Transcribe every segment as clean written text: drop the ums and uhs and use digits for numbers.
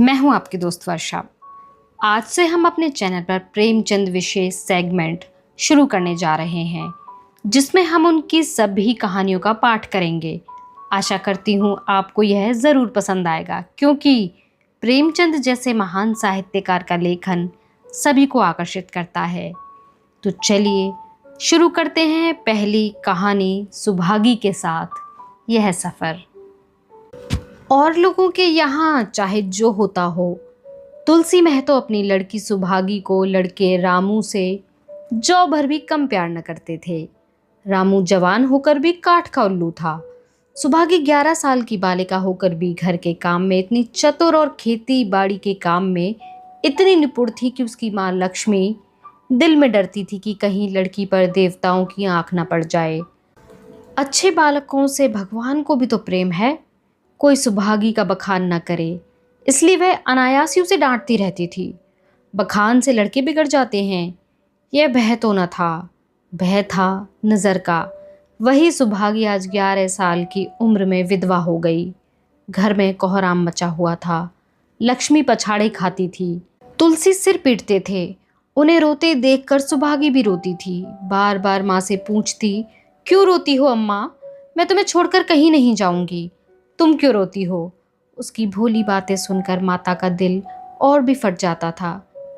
मैं हूं आपकी दोस्त वर्षा। आज से हम अपने चैनल पर प्रेमचंद विशेष सेगमेंट शुरू करने जा रहे हैं, जिसमें हम उनकी सभी कहानियों का पाठ करेंगे। आशा करती हूं आपको यह ज़रूर पसंद आएगा, क्योंकि प्रेमचंद जैसे महान साहित्यकार का लेखन सभी को आकर्षित करता है। तो चलिए शुरू करते हैं पहली कहानी सुभागी के साथ, यह सफ़र। और लोगों के यहाँ चाहे जो होता हो, तुलसी महतो अपनी लड़की सुभागी को लड़के रामू से जौ भर भी कम प्यार न करते थे। रामू जवान होकर भी काठ का उल्लू था। सुभागी 11 साल की बालिका होकर भी घर के काम में इतनी चतुर और खेती बाड़ी के काम में इतनी निपुण थी कि उसकी माँ लक्ष्मी दिल में डरती थी कि कहीं लड़की पर देवताओं की आंख न पड़ जाए। अच्छे बालकों से भगवान को भी तो प्रेम है, कोई सुभागी का बखान न करे, इसलिए वह अनायास ही उसे डांटती रहती थी। बखान से लड़के बिगड़ जाते हैं, यह भय तो न था, भय था नज़र का। वही सुभागी आज 11 साल की उम्र में विधवा हो गई। घर में कोहराम मचा हुआ था। लक्ष्मी पछाड़े खाती थी, तुलसी सिर पीटते थे। उन्हें रोते देखकर सुभागी भी रोती थी। बार बार माँ से पूछती, क्यों रोती हो अम्मा, मैं तुम्हें छोड़कर कहीं नहीं जाऊंगी, तुम क्यों रोती हो। उसकी भोली बातें सुनकर माता का दिल और भी फट जाता था।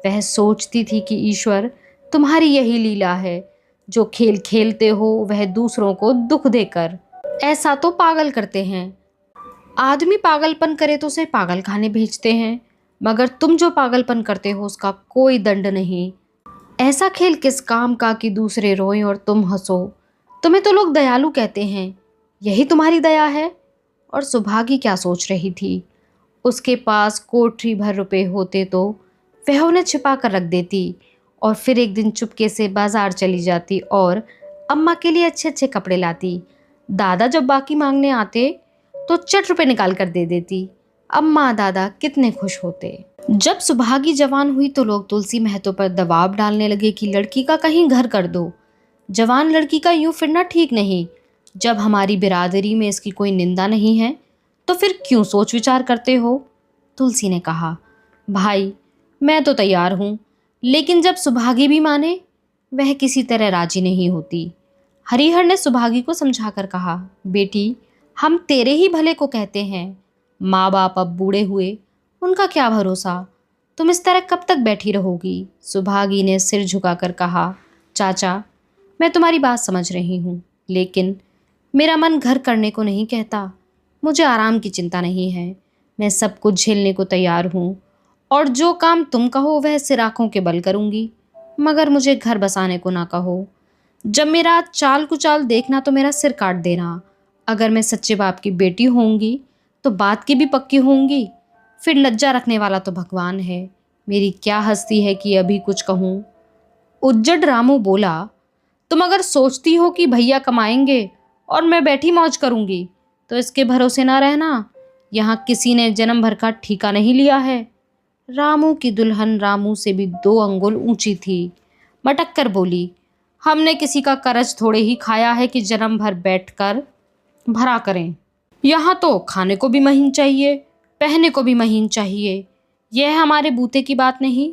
वह सोचती थी कि ईश्वर, तुम्हारी यही लीला है, जो खेल खेलते हो वह दूसरों को दुख देकर। ऐसा तो पागल करते हैं, आदमी पागलपन करे तो उसे पागल खाने भेजते हैं, मगर तुम जो पागलपन करते हो उसका कोई दंड नहीं। ऐसा खेल किस काम का कि दूसरे रोएं और तुम हंसो। तुम्हें तो लोग दयालु कहते हैं, यही तुम्हारी दया है। और सुभागी क्या सोच रही थी, उसके पास कोठरी भर रुपए होते तो वह उन्हें छिपा कर रख देती और फिर एक दिन चुपके से बाजार चली जाती और अम्मा के लिए अच्छे अच्छे कपड़े लाती। दादा जब बाकी मांगने आते तो चट रुपए निकाल कर दे देती। अम्मा दादा कितने खुश होते। जब सुभागी जवान हुई तो लोग तुलसी महतो पर दबाव डालने लगे कि लड़की का कहीं घर कर दो, जवान लड़की का यूं फिरना ठीक नहीं। जब हमारी बिरादरी में इसकी कोई निंदा नहीं है तो फिर क्यों सोच विचार करते हो। तुलसी ने कहा, भाई मैं तो तैयार हूँ, लेकिन जब सुभागी भी माने, वह किसी तरह राजी नहीं होती। हरिहर ने सुभागी को समझाकर कहा, बेटी हम तेरे ही भले को कहते हैं, माँ बाप अब बूढ़े हुए, उनका क्या भरोसा, तुम इस तरह कब तक बैठी रहोगी। सुभागी ने सिर झुकाकर कहा, चाचा मैं तुम्हारी बात समझ रही हूँ, लेकिन मेरा मन घर करने को नहीं कहता। मुझे आराम की चिंता नहीं है, मैं सब कुछ झेलने को तैयार हूँ और जो काम तुम कहो वह सिर आँखों के बल करूँगी, मगर मुझे घर बसाने को ना कहो। जब मेरा चाल कुचाल देखना तो मेरा सिर काट देना। अगर मैं सच्चे बाप की बेटी होंगी तो बात की भी पक्की होंगी, फिर लज्जा रखने वाला तो भगवान है। मेरी क्या हस्ती है कि अभी कुछ कहूँ। उज्जड रामू बोला, तुम अगर सोचती हो कि भैया कमाएंगे और मैं बैठी मौज करूंगी तो इसके भरोसे ना रहना, यहाँ किसी ने जन्म भर का ठीका नहीं लिया है। रामू की दुल्हन रामू से भी 2 अंगुल ऊंची थी, मटक कर बोली, हमने किसी का करज थोड़े ही खाया है कि जन्म भर बैठकर भरा करें। यहाँ तो खाने को भी महीन चाहिए, पहनने को भी महीन चाहिए, यह हमारे बूते की बात नहीं।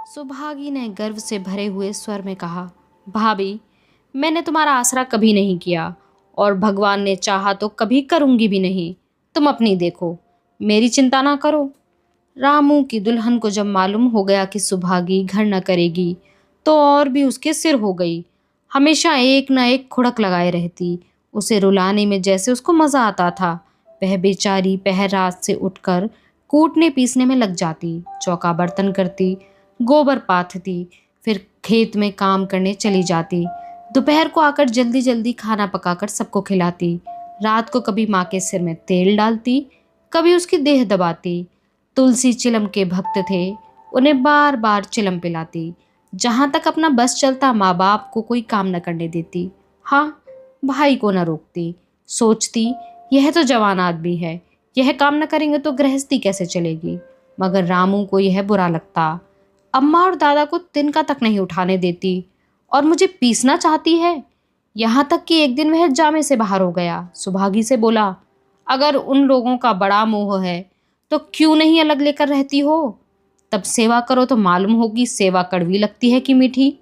सुभागी ने गर्व से भरे हुए स्वर में कहा, भाभी मैंने तुम्हारा आसरा कभी नहीं किया और भगवान ने चाहा तो कभी करूंगी भी नहीं। तुम अपनी देखो, मेरी चिंता ना करो। रामू की दुल्हन को जब मालूम हो गया कि सुभागी घर न करेगी तो और भी उसके सिर हो गई। हमेशा एक न एक खुड़क लगाए रहती। उसे रुलाने में जैसे उसको मज़ा आता था। वह बेचारी पहर रात से उठकर कूटने पीसने में लग जाती, चौका बर्तन करती, गोबर पाथती, फिर खेत में काम करने चली जाती। दोपहर को आकर जल्दी जल्दी खाना पकाकर सबको खिलाती। रात को कभी माँ के सिर में तेल डालती, कभी उसकी देह दबाती। तुलसी चिलम के भक्त थे, उन्हें बार बार चिलम पिलाती। जहाँ तक अपना बस चलता माँ बाप को कोई काम न करने देती। हाँ, भाई को न रोकती। सोचती यह तो जवान आदमी है, यह काम न करेंगे तो गृहस्थी कैसे चलेगी। मगर रामू को यह बुरा लगता। अम्मा और दादा को तिनका तक नहीं उठाने देती और मुझे पीसना चाहती है। यहाँ तक कि एक दिन वह जामे से बाहर हो गया। सुभागी से बोला, अगर उन लोगों का बड़ा मोह है तो क्यों नहीं अलग लेकर रहती हो? तब सेवा करो तो मालूम होगी सेवा कड़वी लगती है कि मीठी।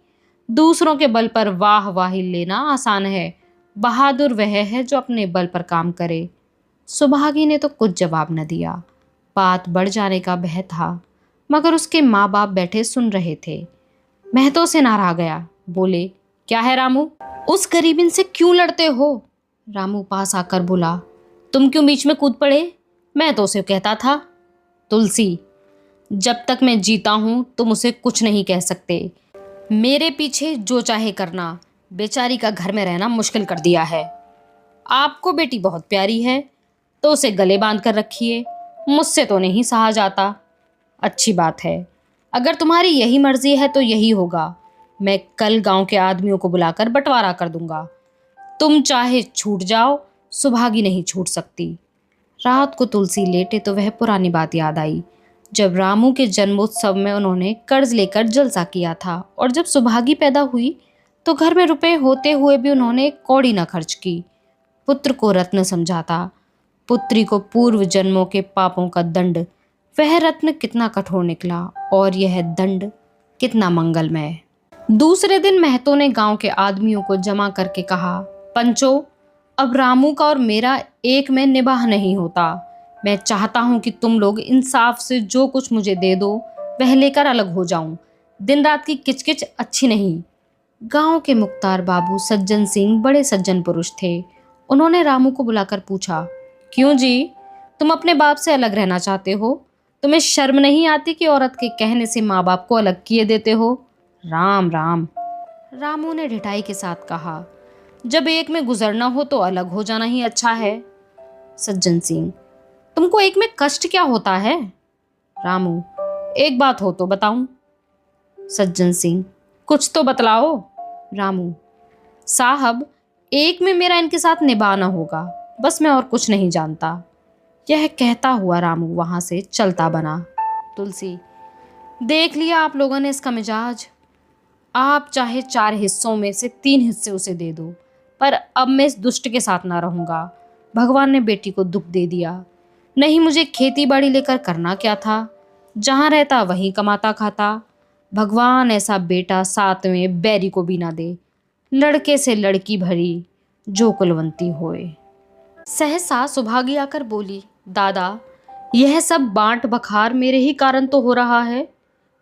दूसरों के बल पर वाह वाही लेना आसान है, बहादुर वह है जो अपने बल पर काम करे। सुभागी ने तो कुछ जवाब न दिया। बात बढ़ जाने का भय था, मगर उसके माँ बाप बैठे सुन रहे थे। महतो से नारा गया, बोले, क्या है रामू, उस गरीबिन से क्यों लड़ते हो? रामू पास आकर बोला, तुम क्यों बीच में कूद पड़े? मैं तो उसे कहता था। तुलसी, जब तक मैं जीता हूं तुम उसे कुछ नहीं कह सकते। मेरे पीछे जो चाहे करना, बेचारी का घर में रहना मुश्किल कर दिया है। आपको बेटी बहुत प्यारी है तो उसे गले बांध कर रखिए, मुझसे तो नहीं सहा जाता। अच्छी बात है, अगर तुम्हारी यही मर्जी है तो यही होगा। मैं कल गांव के आदमियों को बुलाकर बंटवारा कर दूंगा। तुम चाहे छूट जाओ, सुभागी नहीं छूट सकती। रात को तुलसी लेटे तो वह पुरानी बात याद आई, जब रामू के जन्मोत्सव में उन्होंने कर्ज लेकर जलसा किया था, और जब सुभागी पैदा हुई तो घर में रुपए होते हुए भी उन्होंने एक कौड़ी न खर्च की। पुत्र को रत्न समझा था, पुत्री को पूर्व जन्मों के पापों का दंड। वह रत्न कितना कठोर निकला और यह दंड कितना मंगलमय। दूसरे दिन महतो ने गांव के आदमियों को जमा करके कहा, पंचो, अब रामू का और मेरा एक में निबाह नहीं होता। मैं चाहता हूं कि तुम लोग इंसाफ से जो कुछ मुझे दे दो वह लेकर अलग हो जाऊं। दिन रात की किचकिच अच्छी नहीं। गांव के मुख्तार बाबू सज्जन सिंह बड़े सज्जन पुरुष थे। उन्होंने रामू को बुलाकर पूछा, क्यों जी, तुम अपने बाप से अलग रहना चाहते हो? तुम्हें शर्म नहीं आती कि औरत के कहने से माँ बाप को अलग किए देते हो? राम राम। रामू ने ढिठाई के साथ कहा, जब एक में गुजरना हो तो अलग हो जाना ही अच्छा है। सज्जन सिंह, तुमको एक में कष्ट क्या होता है? रामू, एक बात हो तो बताऊं। सज्जन सिंह, कुछ तो बतलाओ। रामू, साहब, एक में मेरा इनके साथ निभाना होगा, बस मैं और कुछ नहीं जानता। यह कहता हुआ रामू वहां से चलता बना। तुलसी, देख लिया आप लोगों ने इसका मिजाज। आप चाहे 4 हिस्सों में से 3 हिस्से उसे दे दो, पर अब मैं इस दुष्ट के साथ ना रहूंगा। भगवान ने बेटी को दुख दे दिया। नहीं, मुझे खेती बाड़ी लेकर करना क्या था? जहाँ रहता वहीं कमाता खाता। भगवान ऐसा बेटा साथ में बैरी को भी ना दे। लड़के से लड़की भरी, जो कुलवंती होए। सहसा सुभागी आकर बोली, दादा, यह सब बांट बखार मेरे ही कारण तो हो रहा है।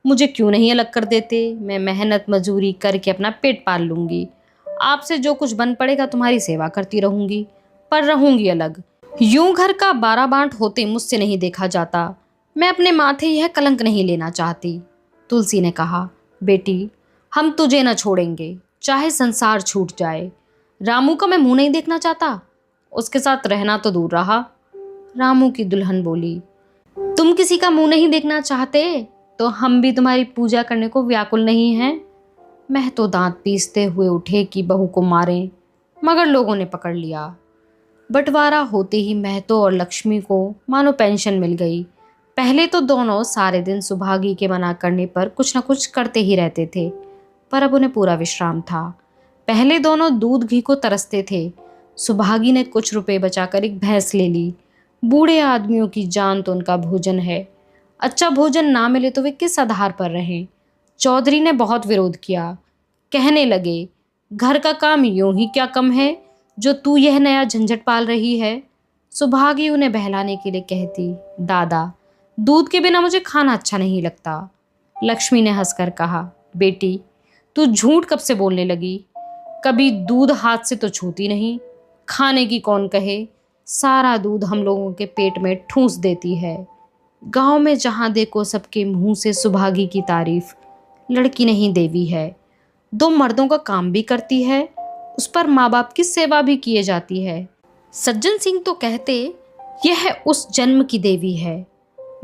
मुझे क्यों नहीं अलग कर देते? मैं मेहनत मजूरी करके अपना पेट पाल लूंगी। आपसे जो कुछ बन पड़ेगा तुम्हारी सेवा करती रहूंगी, पर रहूंगी अलग। यूं घर का 12 बांट होते मुझसे नहीं देखा जाता। मैं अपने माथे यह कलंक नहीं लेना चाहती। तुलसी ने कहा, बेटी, हम तुझे न छोड़ेंगे, चाहे संसार छूट जाए। रामू का मैं मुंह नहीं देखना चाहता, उसके साथ रहना तो दूर रहा। रामू की दुल्हन बोली, तुम किसी का मुंह नहीं देखना चाहते तो हम भी तुम्हारी पूजा करने को व्याकुल नहीं हैं। मैं तो दांत पीसते हुए उठे कि बहू को मारें, मगर लोगों ने पकड़ लिया। बंटवारा होते ही महतो और लक्ष्मी को मानो पेंशन मिल गई। पहले तो दोनों सारे दिन सुभागी के मना करने पर कुछ न कुछ करते ही रहते थे, पर अब उन्हें पूरा विश्राम था। पहले दोनों दूध घी को तरसते थे। सुभागी ने कुछ रुपए बचाकर एक भैंस ले ली। बूढ़े आदमियों की जान तो उनका भोजन है। अच्छा भोजन ना मिले तो वे किस आधार पर रहें? चौधरी ने बहुत विरोध किया। कहने लगे, घर का काम यूं ही क्या कम है जो तू यह नया झंझट पाल रही है? सुभागी उन्हें बहलाने के लिए कहती, दादा, दूध के बिना मुझे खाना अच्छा नहीं लगता। लक्ष्मी ने हंसकर कहा, बेटी, तू झूठ कब से बोलने लगी? कभी दूध हाथ से तो छूती नहीं। खाने की कौन कहे, सारा दूध हम लोगों के पेट में ठूंस देती है। गांव में जहां देखो सबके मुंह से सुभागी की तारीफ। लड़की नहीं देवी है, 2 मर्दों का काम भी करती है, उस पर माँ बाप की सेवा भी किए जाती है। सज्जन सिंह तो कहते यह उस जन्म की देवी है,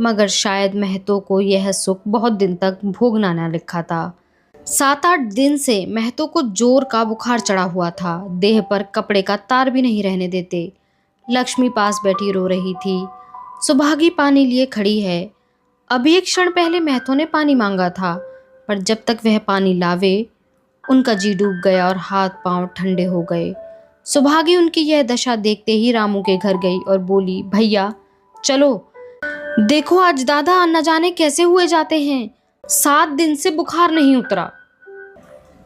मगर शायद महतो को यह सुख बहुत दिन तक भोगना न लिखा था। 7-8 दिन से महतो को जोर का बुखार चढ़ा हुआ था। देह पर कपड़े का तार भी नहीं रहने देते। लक्ष्मी पास बैठी रो रही थी। सुभागी पानी लिए खड़ी है। अभी एक क्षण पहले महतो ने पानी मांगा था, पर जब तक वह पानी लावे उनका जी डूब गया और हाथ पांव ठंडे हो गए। सुभागी उनकी यह दशा देखते ही रामू के घर गई और बोली, भैया चलो, देखो आज दादा न जाने कैसे हुए जाते हैं, 7 दिन से बुखार नहीं उतरा।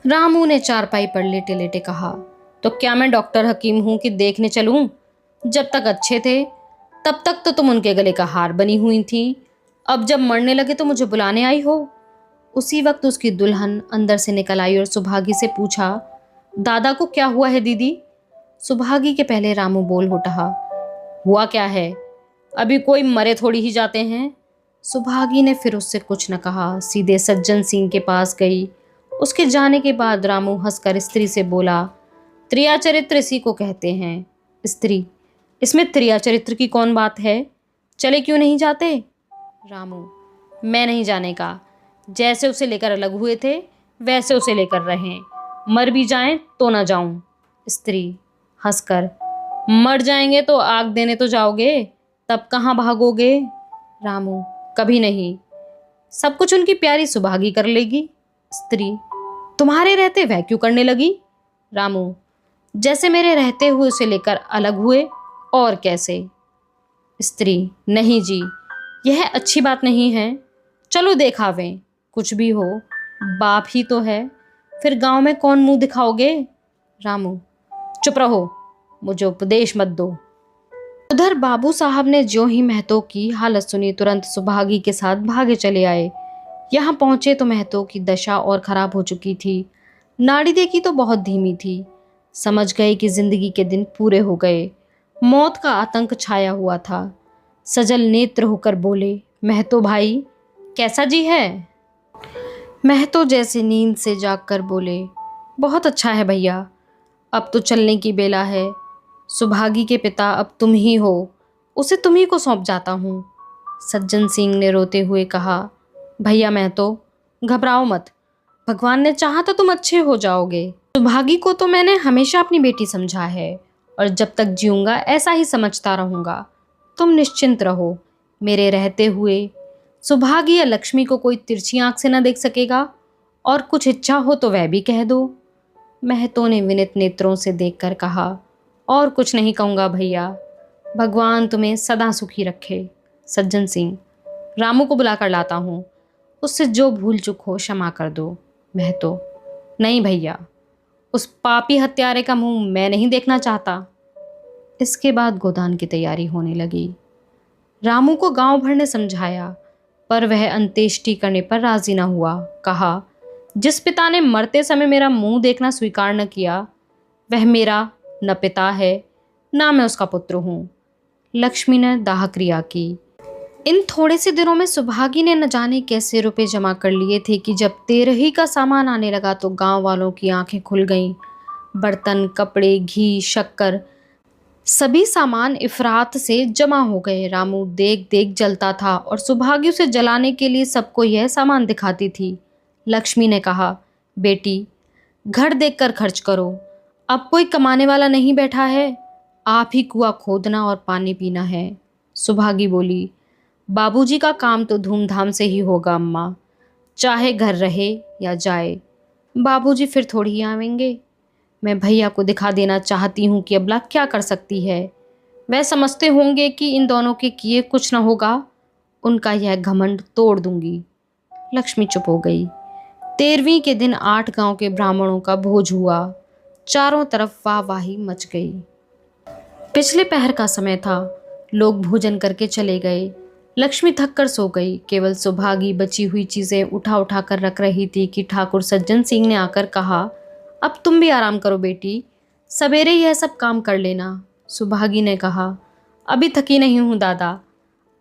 रामू ने चारपाई पर लेटे लेटे कहा। तो क्या मैं डॉक्टर हकीम हूं कि देखने चलूं? जब तक अच्छे थे तब तक तो तुम उनके गले का हार बनी हुई थी, अब जब मरने लगे तो मुझे बुलाने आई हो। उसी वक्त उसकी दुल्हन अंदर से निकल आई और सुभागी से पूछा, दादा को क्या हुआ है दीदी? सुभागी के पहले रामू बोल उठा, हुआ क्या है, अभी कोई मरे थोड़ी ही जाते हैं। सुभागी ने फिर उससे कुछ न कहा, सीधे सज्जन सिंह के पास गई। उसके जाने के बाद रामू हंसकर स्त्री से बोला, त्रिया चरित्र इसी को कहते हैं। स्त्री, इसमें त्रिया चरित्र की कौन बात है, चले क्यों नहीं जाते? रामू, मैं नहीं जाने का, जैसे उसे लेकर अलग हुए थे वैसे उसे लेकर रहें, मर भी जाएं तो ना जाऊं। स्त्री हंसकर, मर जाएंगे तो आग देने तो जाओगे, तब कहाँ भागोगे? रामू, कभी नहीं, सब कुछ उनकी प्यारी सुभागी कर लेगी। स्त्री, तुम्हारे रहते वह क्यों करने लगी? रामू, जैसे मेरे रहते हुए उसे लेकर अलग हुए, और कैसे? स्त्री, नहीं जी, यह अच्छी बात नहीं है, चलो देखावें, कुछ भी हो बाप ही तो है, फिर गांव में कौन मुंह दिखाओगे? रामू, चुप रहो, मुझे उपदेश मत दो। उधर बाबू साहब ने ज्यों ही महतो की हालत सुनी तुरंत सुभागी के साथ भागे चले आए। यहाँ पहुंचे तो महतो की दशा और खराब हो चुकी थी। नाड़ी देखी तो बहुत धीमी थी। समझ गए कि जिंदगी के दिन पूरे हो गए। मौत का आतंक छाया हुआ था। सजल नेत्र होकर बोले, महतो भाई कैसा जी है? महतो जैसे नींद से जागकर बोले, बहुत अच्छा है भैया, अब तो चलने की बेला है। सुभागी के पिता अब तुम ही हो, उसे तुम ही को सौंप जाता हूँ। सज्जन सिंह ने रोते हुए कहा, भैया महतो घबराओ मत, भगवान ने चाहा तो तुम अच्छे हो जाओगे। सुभागी को तो मैंने हमेशा अपनी बेटी समझा है और जब तक जीऊँगा ऐसा ही समझता रहूँगा। तुम निश्चिंत रहो, मेरे रहते हुए सुभागी या लक्ष्मी को कोई तिरछी आंख से न देख सकेगा, और कुछ इच्छा हो तो वह भी कह दो। महतो ने विनित नेत्रों से देखकर कहा, और कुछ नहीं कहूँगा भैया, भगवान तुम्हें सदा सुखी रखे। सज्जन सिंह, रामू को बुला कर लाता हूँ, उससे जो भूल चूक हो क्षमा कर दो। महतो, नहीं भैया, उस पापी हत्यारे का मुंह मैं नहीं देखना चाहता। इसके बाद गोदान की तैयारी होने लगी। रामू को गांव भर ने समझाया पर वह अंत्येष्टि करने पर राजी न हुआ। कहा, जिस पिता ने मरते समय मेरा मुंह देखना स्वीकार न किया वह मेरा न पिता है ना मैं उसका पुत्र हूँ। लक्ष्मी ने दाह क्रिया की। इन थोड़े से दिनों में सुभागी ने न जाने कैसे रुपए जमा कर लिए थे कि जब 13 का सामान आने लगा तो गांव वालों की आंखें खुल गईं। बर्तन, कपड़े, घी, शक्कर, सभी सामान इफरात से जमा हो गए। रामू देख देख जलता था और सुभागी उसे जलाने के लिए सबको यह सामान दिखाती थी। लक्ष्मी ने कहा, बेटी घर देखकर खर्च करो, अब कोई कमाने वाला नहीं बैठा है, आप ही कुआं खोदना और पानी पीना है। सुभागी बोली, बाबूजी का काम तो धूमधाम से ही होगा अम्मा, चाहे घर रहे या जाए, बाबूजी फिर थोड़ी ही आवेंगे। मैं भैया को दिखा देना चाहती हूँ कि अबला क्या कर सकती है। वह समझते होंगे कि इन दोनों के किए कुछ न होगा, उनका यह घमंड तोड़ दूंगी। लक्ष्मी चुप हो गई। 13वीं के दिन 8 गांव के ब्राह्मणों का भोज हुआ। चारों तरफ वाहवाही मच गई। पिछले पहर का समय था। लोग भोजन करके चले गए। लक्ष्मी थक कर सो गई। केवल सुभागी बची हुई चीजें उठा उठा कर रख रही थी कि ठाकुर सज्जन सिंह ने आकर कहा, अब तुम भी आराम करो बेटी, सवेरे यह सब काम कर लेना। सुभागी ने कहा, अभी थकी नहीं हूँ दादा।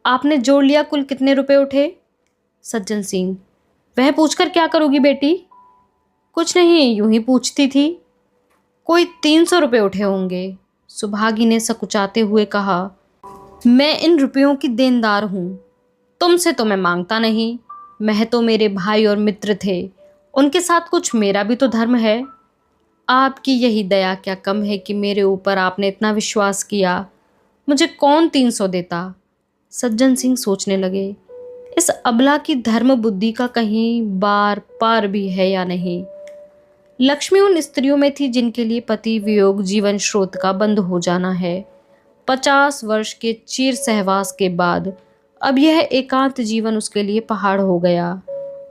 आपने जोड़ लिया कुल कितने रुपए उठे? सज्जन सिंह, वह पूछकर क्या करोगी बेटी? कुछ नहीं, यूं ही पूछती थी। कोई 300 रुपये उठे होंगे। सुभागी ने सकुचाते हुए कहा, मैं इन रुपयों की देनदार हूँ, तुमसे तो मैं मांगता नहीं। महतो मेरे भाई और मित्र थे, उनके साथ कुछ मेरा भी तो धर्म है। आपकी यही दया क्या कम है कि मेरे ऊपर आपने इतना विश्वास किया। मुझे कौन 300 देता? सज्जन सिंह सोचने लगे, इस अबला की धर्म बुद्धि का कहीं बार पार भी है या नहीं। लक्ष्मी उन स्त्रियों में थी जिनके लिए पति वियोग जीवन स्रोत का बंद हो जाना है। 50 वर्ष के चीर सहवास के बाद अब यह एकांत जीवन उसके लिए पहाड़ हो गया।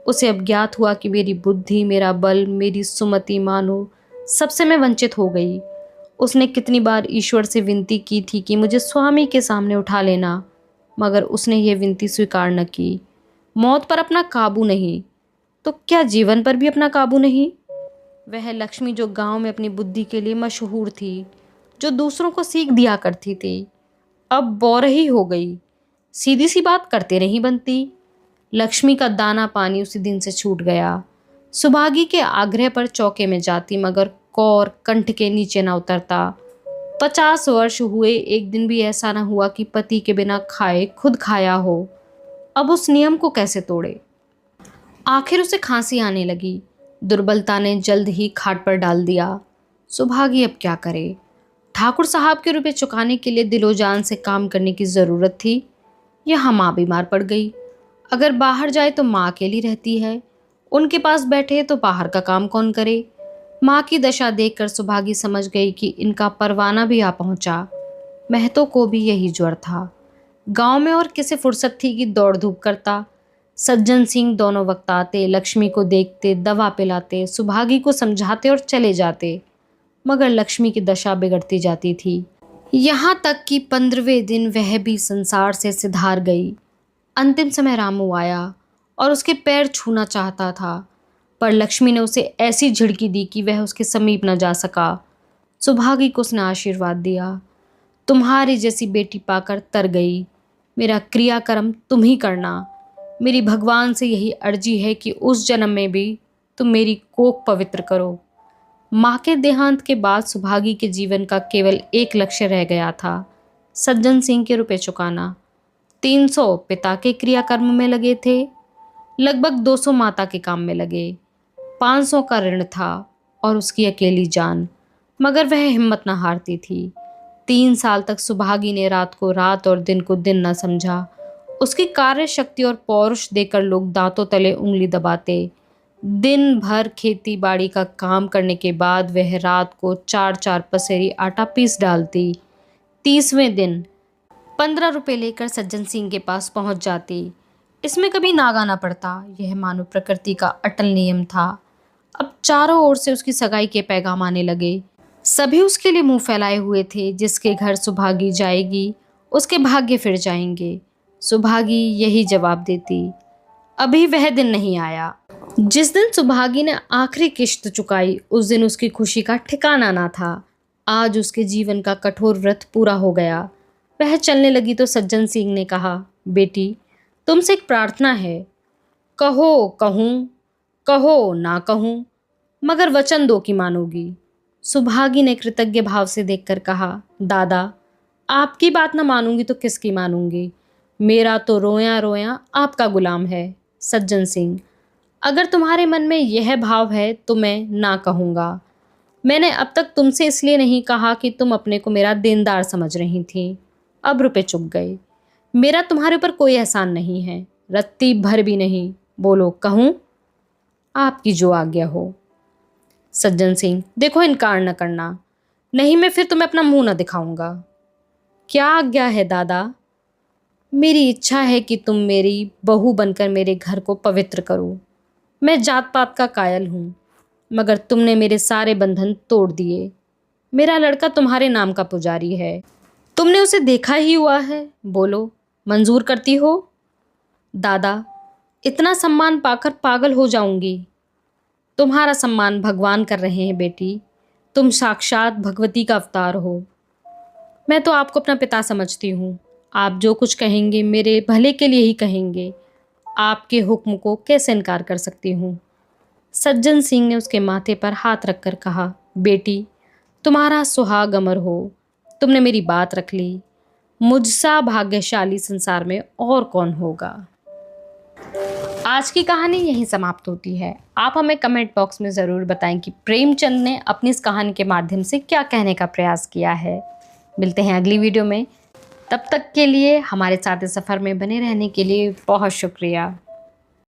उसे अब ज्ञात हुआ कि मेरी बुद्धि, मेरा बल, मेरी सुमति मानो सबसे मैं वंचित हो गई। उसने कितनी बार ईश्वर से विनती की थी कि मुझे स्वामी के सामने उठा लेना, मगर उसने ये विनती स्वीकार न की। मौत पर अपना काबू नहीं, तो क्या जीवन पर भी अपना काबू नहीं? वह लक्ष्मी जो गांव में अपनी बुद्धि के लिए मशहूर थी, जो दूसरों को सीख दिया करती थी, अब बौरही हो गई। सीधी सी बात करते नहीं बनती। लक्ष्मी का दाना पानी उसी दिन से छूट गया। सुभागी के आग्रह पर चौके में जाती, मगर कौर कंठ के नीचे न उतरता। 50 वर्ष हुए, एक दिन भी ऐसा न हुआ कि पति के बिना खाए खुद खाया हो। अब उस नियम को कैसे तोड़े? आखिर उसे खांसी आने लगी। दुर्बलता ने जल्द ही खाट पर डाल दिया। सुभागी अब क्या करे? ठाकुर साहब के रुपए चुकाने के लिए दिलो जान से काम करने की ज़रूरत थी। यहाँ माँ बीमार पड़ गई। अगर बाहर जाए तो माँ अकेली रहती है। उनके पास बैठे तो बाहर का काम कौन करे? माँ की दशा देखकर सुभागी समझ गई कि इनका परवाना भी आ पहुंचा। महतो को भी यही ज्वर था। गांव में और किसे फुर्सत थी कि दौड़ धूप करता। सज्जन सिंह दोनों वक्त आते, लक्ष्मी को देखते, दवा पिलाते, सुभागी को समझाते और चले जाते, मगर लक्ष्मी की दशा बिगड़ती जाती थी। यहाँ तक कि 15वें दिन वह भी संसार से सिधार गई। अंतिम समय रामू आया और उसके पैर छूना चाहता था, पर लक्ष्मी ने उसे ऐसी झिड़की दी कि वह उसके समीप न जा सका। सुभागी को उसने आशीर्वाद दिया, तुम्हारी जैसी बेटी पाकर तर गई। मेरा क्रियाकर्म तुम ही करना। मेरी भगवान से यही अर्जी है कि उस जन्म में भी तुम मेरी कोख पवित्र करो। माँ के देहांत के बाद सुभागी के जीवन का केवल एक लक्ष्य रह गया था, सज्जन सिंह के रुपए चुकाना। 300 पिता के क्रियाकर्म में लगे थे, लगभग 200 माता के काम में लगे। 500 का ऋण था और उसकी अकेली जान, मगर वह हिम्मत न हारती थी। 3 साल तक सुभागी ने रात को रात और दिन को दिन न समझा। उसकी कार्य शक्ति और पौरुष देकर लोग दांतों तले उंगली दबाते। दिन भर खेती बाड़ी का काम करने के बाद वह रात को 4-4 पसेरी आटा पीस डालती। 30वें दिन 15 रुपये लेकर सज्जन सिंह के पास पहुंच जाती। इसमें कभी नागा ना पड़ता। यह मानव प्रकृति का अटल नियम था। अब चारों ओर से उसकी सगाई के पैगाम आने लगे। सभी उसके लिए मुंह फैलाए हुए थे। जिसके घर सुभागी जाएगी उसके भाग्य फिर जाएंगे। सुभागी यही जवाब देती। अभी वह दिन नहीं आया। जिस दिन सुभागी ने आखिरी किश्त चुकाई, उस दिन उसकी खुशी का ठिकाना ना था। आज उसके जीवन का कठोर व्रत पूरा हो गया। वह चलने लगी तो सज्जन सिंह ने कहा, बेटी तुमसे एक प्रार्थना है। कहो कहूँ, कहो ना कहूँ, मगर वचन दो कि मानोगी। सुभागी ने कृतज्ञ भाव से देखकर कहा, दादा आपकी बात ना मानूंगी तो किसकी मानूंगी। मेरा तो रोया रोया आपका गुलाम है। सज्जन सिंह, अगर तुम्हारे मन में यह भाव है तो मैं ना कहूँगा। मैंने अब तक तुमसे इसलिए नहीं कहा कि तुम अपने को मेरा देनदार समझ रही थी। अब रुपए चुक गए। मेरा तुम्हारे ऊपर कोई एहसान नहीं है, रत्ती भर भी नहीं। बोलो कहूँ? आपकी जो आज्ञा हो। सज्जन सिंह, देखो इनकार न करना, नहीं मैं फिर तुम्हें अपना मुंह न दिखाऊंगा। क्या आज्ञा है दादा? मेरी इच्छा है कि तुम मेरी बहू बनकर मेरे घर को पवित्र करो। मैं जात पात का कायल हूँ, मगर तुमने मेरे सारे बंधन तोड़ दिए। मेरा लड़का तुम्हारे नाम का पुजारी है। तुमने उसे देखा ही हुआ है। बोलो मंजूर करती हो? दादा इतना सम्मान पाकर पागल हो जाऊंगी। तुम्हारा सम्मान भगवान कर रहे हैं बेटी। तुम साक्षात भगवती का अवतार हो। मैं तो आपको अपना पिता समझती हूँ। आप जो कुछ कहेंगे मेरे भले के लिए ही कहेंगे। आपके हुक्म को कैसे इनकार कर सकती हूँ। सज्जन सिंह ने उसके माथे पर हाथ रखकर कहा, बेटी तुम्हारा सुहाग अमर हो। तुमने मेरी बात रख ली। मुझसा भाग्यशाली संसार में और कौन होगा। आज की कहानी यहीं समाप्त होती है। आप हमें कमेंट बॉक्स में ज़रूर बताएं कि प्रेमचंद ने अपनी इस कहानी के माध्यम से क्या कहने का प्रयास किया है। मिलते हैं अगली वीडियो में। तब तक के लिए हमारे साथ इस सफ़र में बने रहने के लिए बहुत शुक्रिया।